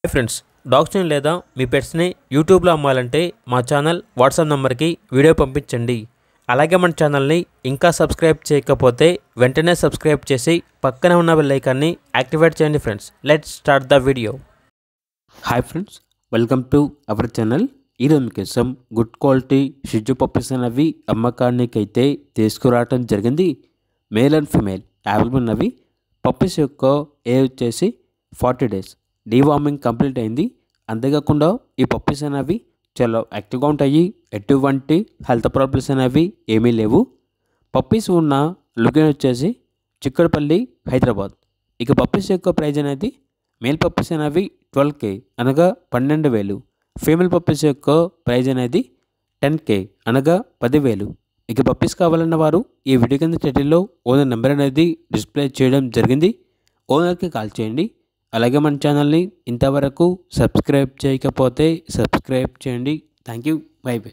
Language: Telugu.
హాయ్ ఫ్రెండ్స్, డాగ్స్ని లేదా మీ పెట్స్ని యూట్యూబ్లో అమ్మాలంటే మా ఛానల్ వాట్సాప్ నెంబర్కి వీడియో పంపించండి. అలాగే మన ఛానల్ని ఇంకా సబ్స్క్రైబ్ చేయకపోతే వెంటనే సబ్స్క్రైబ్ చేసి పక్కనే ఉన్న బెల్ ఐకాన్ని యాక్టివేట్ చేయండి. Friends, let's start the video. Hi friends, welcome to our channel. ఈరోజు మీకోసం గుడ్ క్వాలిటీ షిజు పప్పీస్ అనేవి అమ్మకానికైతే తీసుకురావడం జరిగింది. మేల్ అండ్ ఫిమేల్ అవైలబుల్ ఉన్నవి. పప్పీస్ యొక్క ఏజ్ వచ్చేసి 40 days. డీవార్మింగ్ కంప్లీట్ అయింది. అంతేకాకుండా ఈ పప్పీస్ అనేవి చాలా యాక్టివ్గా ఉంటాయి. ఎటువంటి హెల్త్ ప్రాబ్లమ్స్ అనేవి ఏమీ లేవు. పప్పీస్ ఉన్న లొకేషన్ వచ్చేసి చిక్కడపల్లి, హైదరాబాద్. ఇక పప్పీస్ యొక్క ప్రైజ్ అనేది మేల్ పప్పీస్ అనేవి 12K అనగా 12,000. ఫీమేల్ పప్పీస్ యొక్క ప్రైజ్ అనేది 10K అనగా 10,000. ఇక పప్పీస్ కావాలన్న వారు ఈ వీడియో కింద టైటిల్లో ఓనర్ నెంబర్ అనేది డిస్ప్లే చేయడం జరిగింది. ఓనర్కి కాల్ చేయండి. అలాగే మన ఛానల్ని ఇంతవరకు సబ్స్క్రైబ్ చేయకపోతే సబ్స్క్రైబ్ చేయండి. Thank you. By by.